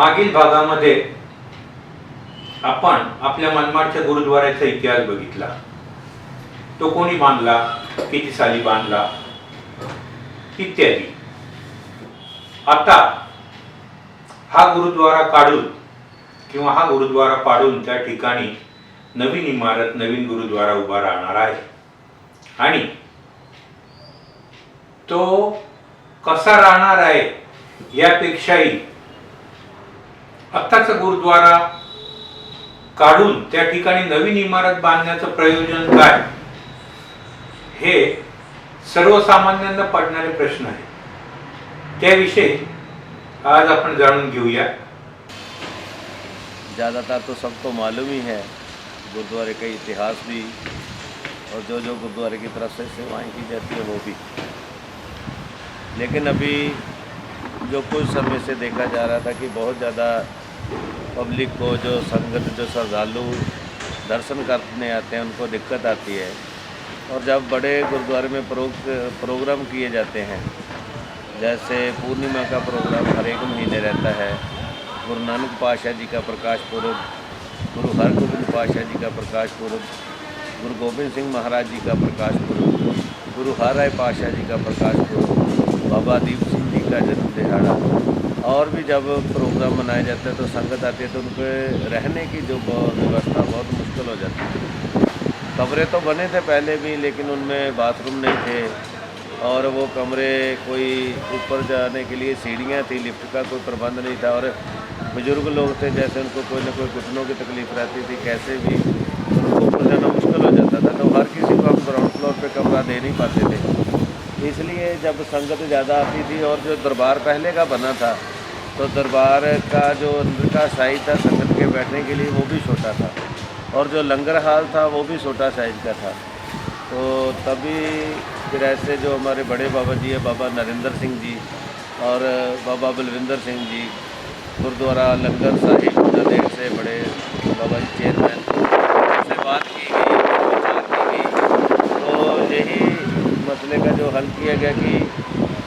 मागील भागामध्ये आपण आपल्या मनमाडच्या गुरुद्वाराचा इतिहास बघितला. तो कोणी बांधला, किती साली बांधला इत्यादी. आता हा गुरुद्वारा काढून किंवा हा गुरुद्वारा पाडून त्या ठिकाणी नवीन इमारत, नवीन गुरुद्वारा उभा राहणार आहे. आणि तो कसा राहणार आहे यापेक्षाही आत्ताचा गुरुद्वारा काढून त्या ठिकाणी नवीन इमारत बांधण्याचं प्रयोजन काय, हे सर्वसामान्यांना पडणारे प्रश्न आहे. त्याविषयी आज आपण जाणून घेऊया. ज़्यादातर तो सबको मालूम ही है गुरुद्वारे का इतिहास भी, और जो गुरुद्वारे की तरफ से सेवाएं की जाती है वो भी. लेकिन अभी जो कुछ समय से देखा जा रहा था कि बहुत ज़्यादा पब्लिक को, जो संगत, जो श्रद्धालु दर्शन करने आते हैं, उनको दिक्कत आती है. और जब बड़े गुरुद्वारे में प्रोग्राम किए जाते हैं, जैसे पूर्णिमा का प्रोग्राम हर एक महीने रहता है, गुरु नानक पातशाह जी का प्रकाश पुरब, गुरु हरगोबिंद पातशाह जी का प्रकाश पुरब, गुरु गोबिंद सिंह महाराज जी का प्रकाश पुरब, गुरु हरराय पातशाह जी का प्रकाश पुरब, बाबा दीप सिंह जी का जन्म दिहाड़ा, और भी जब प्रोग्राम मनाए जाते हैं तो संगत आती है तो उनके रहने की जो व्यवस्था बहुत मुश्किल हो जाती है. कमरे तो बने थे पहले भी, लेकिन उनमें बाथरूम नहीं थे, और वो कमरे, कोई ऊपर जाने के लिए सीढ़ियाँ थी, लिफ्ट का कोई प्रबंध नहीं था. और बुजुर्ग लोग थे, जैसे उनको कोई ना कोई घुटनों की तकलीफ रहती थी, कैसे भी उनको ऊपर जाना मुश्किल हो जाता था. तो हर किसी को हम ग्राउंड फ्लोर पे कमरा दे नहीं पाते थे. इसलिए जब संगत ज़्यादा आती थी, और जो दरबार पहले का बना था, तो दरबार का जो अंदर का साइज था संगत के बैठने के लिए, वो भी छोटा था, और जो लंगर हाल था वो भी छोटा साइज का था. तो तभी फिर ऐसे जो हमारे बड़े बाबा जी है, बाबा नरेंद्र सिंह जी और बाबा बलविंदर सिंह जी, गुरुद्वारा लंगर साहिब नांदेड़ से बड़े बाबा जी चेयरमैन, से बात की गई, विचार की गई. तो यही मसले का जो हल किया गया कि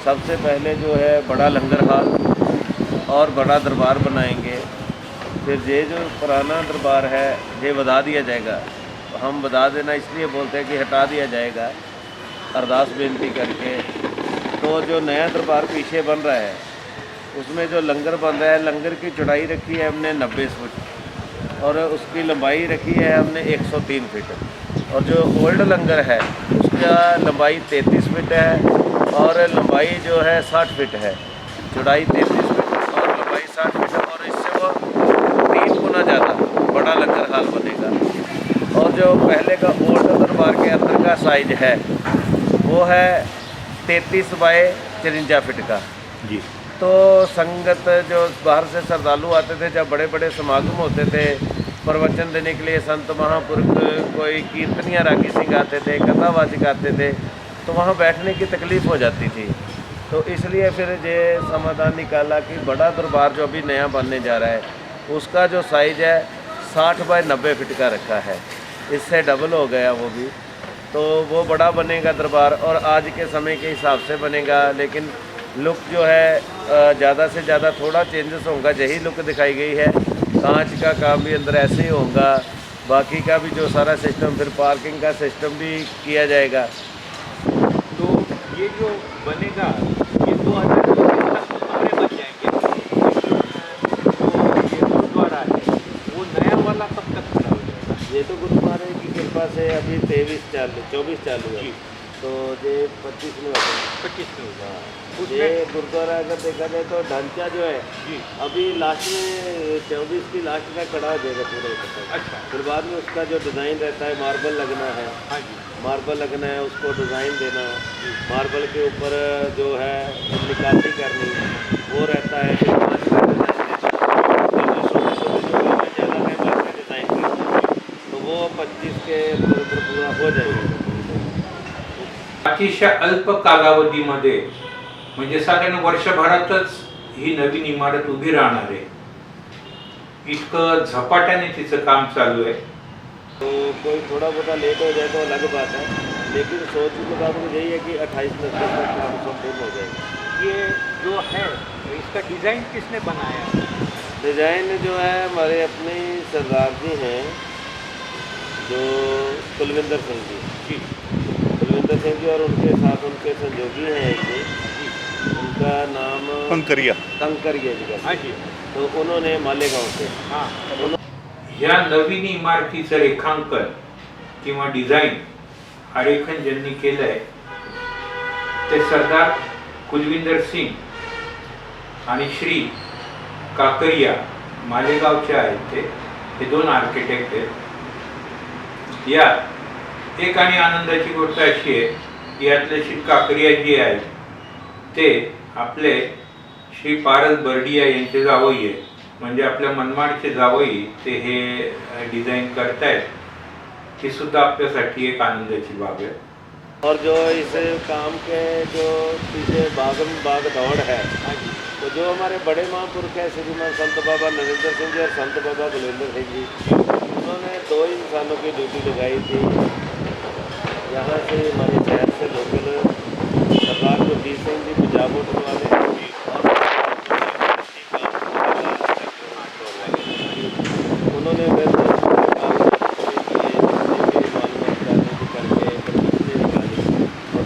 सबसे पहले जो है बड़ा लंगर हाल और बड़ा दरबार बनाएंगे. फिर ये जो पुराना दरबार है ये बता दिया जाएगा. हम बता देना इसलिए बोलते हैं कि हटा दिया जाएगा अरदास बेनती करके. तो जो नया दरबार पीछे बन रहा है उसमें जो लंगर बन रहा है, लंगर की चौड़ाई रखी है हमने 90 फुट और उसकी लंबाई रखी है हमने 103 फीट. और जो ओल्ड लंगर है उसका लंबाई 33 फीट है और लंबाई जो है 60 फीट है. चौड़ाई 33 फीट और लंबाई 60 फीट है, और इससे वो 3 गुना ज़्यादा बड़ा लंगर हाल बनेगा. और जो पहले का ओल्ड दरबार के अंदर का साइज है वो है 33 बाय 53 फीट का जी. तो संगत जो बाहर से श्रद्धालु आते थे, जब बड़े बड़े समागम होते थे प्रवचन देने के लिए, संत महापुरुष, कोई कीर्तनिया रागी सिंह आते थे, कथावाचक आते थे, तो वहाँ बैठने की तकलीफ़ हो जाती थी. तो इसलिए फिर ये समाधान निकाला कि बड़ा दरबार जो अभी नया बनने जा रहा है उसका जो साइज़ है 60 बाय 90 फीट का रखा है. इससे डबल हो गया वो भी. तो वो बड़ा बनेगा दरबार, और आज के समय के हिसाब से बनेगा. लेकिन लुक जो है ज़्यादा से ज़्यादा थोड़ा चेंजेस होगा, यही लुक दिखाई गई है. कांच का काम भी अंदर ऐसे ही होगा, बाकी का भी जो सारा सिस्टम, फिर पार्किंग का सिस्टम भी किया जाएगा. तो ये जो बनेगा ये 2024 तक कमरे बन जाएंगे. तो ये गुरुद्वारा है वो नया वाला कब तक खड़ा हो जाएगा? ये तो गुरुद्वारे की कृपा से अभी 24 चालू है. तो ये 25 में होगा. 25 में होगा. ये गुरुद्वारा अगर देखा जाए तो ढांचा जो है जी अभी लास्ट में 24 की लास्ट में खड़ा हो जाएगा पूरे तक. अच्छा. फिर बाद में उसका जो डिज़ाइन रहता है, मार्बल लगना है, हाँ जी. मार्बल लगना है, उसको डिज़ाइन देना, मार्बल के ऊपर जो है निकासी करनी वो रहता है. फिर कांच का डिज़ाइन देना, फिर जो छोटे छोटे जो ज़्यादा टाइम लगता है डिज़ाइन करना, तो वो 25 के पूरा हो जाएगा. अतिशय अल्प कालावधीमध्ये म्हणजे साधारण वर्षभरातच ही नवीन इमारत उभी राहणार आहे. इतकं झपाट्याने तिचं काम चालू आहे. तो कोई थोड़ा बहुत लेट हो जाए तो अलग बात है, लेकिन सोच के मुताबिक यही है कि 28 तक काम संपूर्ण हो जाएगा. ये जो है इसका डिज़ाइन किसने बनाया? डिज़ाइन जो है हमारे अपने सरदार जी हैं, जो कुलविंदर सिंह जी, कुलविंदर सिंह जी, और उनके साथ उनके सहयोगी हैं एक, उनका नाम कंकरिया कंकरिया जी का। हाँ जी। तो उन्होंने मालेगांव से ह्या नवीन इमारतीचं रेखांकन किंवा डिझाईन आरेखन ज्यांनी केलंय ते सरदार कुलविंदर सिंग आणि श्री काकरिया मालेगावचे आहेत. ते दोन आर्किटेक्ट आहेत. यात एक आणि आनंदाची गोष्ट अशी आहे की यातले श्री काकरिया जी आहेत ते आपले श्री पारस बर्डिया यांचे जावई आहेत. म्हणजे आपल्या मनमाडचे जावई ते हे डिझाईन करतायत. ही सुद्धा आपल्यासाठी एक आनंदाची बाब आहे. और जो इस काम के जो पीछे बागम बाग दौड़ है, तो जो हमारे बड़े महापुरुष हैं श्रीमान संत बाबा नरेंद्र सिंह जी और संत बाबा कुलविंदर सिंह जी, उन्होंने 2 इंसानों की ड्यूटी लगाई थी. यहाँ से हमारे शहर से लोकल सरदार गुरजीत सिंह जी पंजाब होटल वाले, और उन्होंने फिर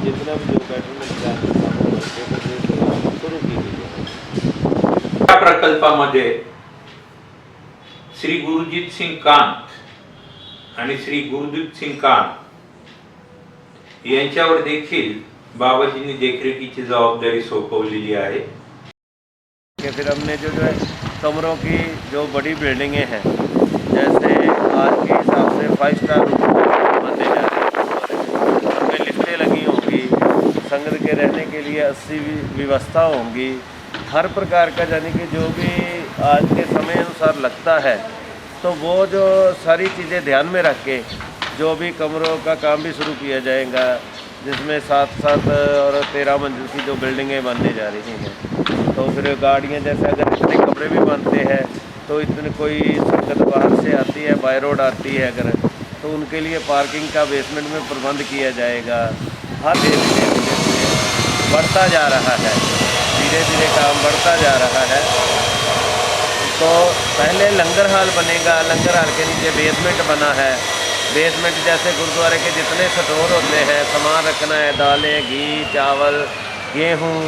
जितना भी जो बैटरमेंट शुरू की गई है. या प्रकल्पामध्ये श्री गुरुजीत सिंग कांत आणि श्री गुरुदीप सिंग कांत यांच्यावर देखील बाबाजींनी देखरेखीची जबाबदारी सोपवलेली आहे. फिर हमने जो है कमरों की जो बड़ी बिल्डिंगें हैं, जैसे आज के हिसाब से 5 स्टार बनने जा रहे हैं, उनमें लिफ्टें लगी होंगी, संगत के रहने के लिए 80 व्यवस्था होंगी, हर प्रकार का, यानी कि जो भी आज के समय अनुसार लगता है, तो वो जो सारी चीज़ें ध्यान में रख के जो भी कमरों का काम भी शुरू किया जाएगा, जिसमें 7-7 और 13 मंजिल की जो बिल्डिंगें बनने जा रही हैं. तो फिर गाड़ियाँ, जैसे अगर इतने कमरे भी बनते हैं तो इतने कोई संगत बाहर से आती है, बाय रोड आती है अगर, तो उनके लिए पार्किंग का बेसमेंट में प्रबंध किया जाएगा. हाँ, धीरे धीरे बढ़ता जा रहा है, धीरे धीरे काम बढ़ता जा रहा है. तो पहले लंगर हाल बनेगा, लंगर हाल के नीचे बेसमेंट बना है. बेसमेंट जैसे गुरुद्वारे के जितने स्टोर होते हैं, सामान रखना है, दालें, घी, चावल, गेहूँ,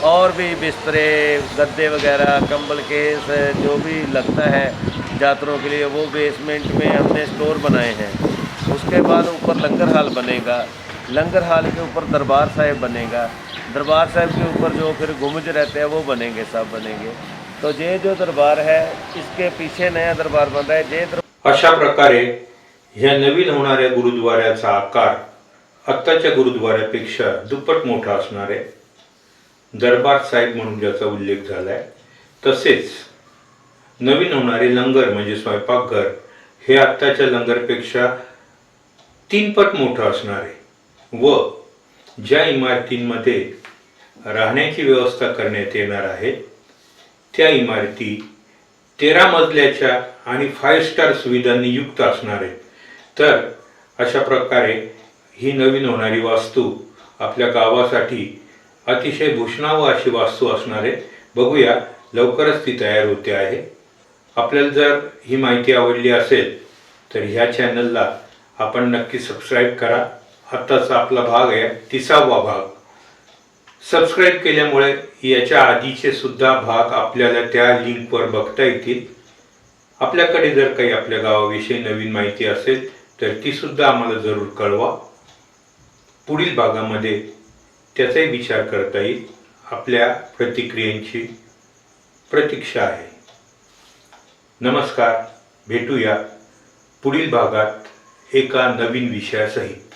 और भी बिस्तरे, गद्दे वगैरह, कंबल केस, जो भी लगता है यात्रियों के लिए, वो बेसमेंट में हमने स्टोर बनाए हैं. उसके बाद ऊपर लंगर हाल बनेगा, लंगर हाल के ऊपर दरबार साहिब बनेगा, दरबार साहिब के ऊपर जो फिर गुंबज रहते हैं वो बनेंगे, सब बनेंगे. तो ये जो दरबार है, इसके पीछे नया दरबार बन रहा है. ये अशा प्रकारे ह्या नवीन होणाऱ्या गुरुद्वाऱ्याचा आकार आत्ताच्या गुरुद्वाऱ्यापेक्षा दुप्पट मोठा असणार आहे. दरबार साहिब म्हणून ज्याचा उल्लेख झालाय, तसेच नवीन होणारे लंगर म्हणजे स्वयंपाकघर हे आत्ताच्या लंगरपेक्षा 3 पट मोठं असणार आहे. व ज्या इमारतींमध्ये राहण्याची व्यवस्था करण्यात येणार आहे त्या इमारती 13 मजल्याच्या आणि 5 स्टार सुविधांनी युक्त असणार आहेत. तर अशा प्रकारे ही नवीन होणारी वास्तू आपल्या गावासाठी अतिशय भूषणावह अशी वास्तू असणार आहे. बघूया, लवकरच ती तयार होते आहे. आपल्याला जर ही माहिती आवडली असेल तर ह्या चॅनलला आपण नक्की सबस्क्राईब करा. आत्ताचा आपला भाग आहे 30वा भाग. सबस्क्राईब केल्यामुळे याच्या आधीचे सुद्धा भाग आपल्याला त्या लिंकवर बघता येतील. आपल्याकडे जर काही आपल्या गावाविषयी नवीन माहिती असेल तर ती सुद्धा आम्हाला जरूर कळवा. पुढील भागामध्ये त्याचाही विचार करता येईल. आपल्या प्रतिक्रियांची प्रतीक्षा आहे. नमस्कार, भेटूया पुढील भागात एका नवीन विषयासहित.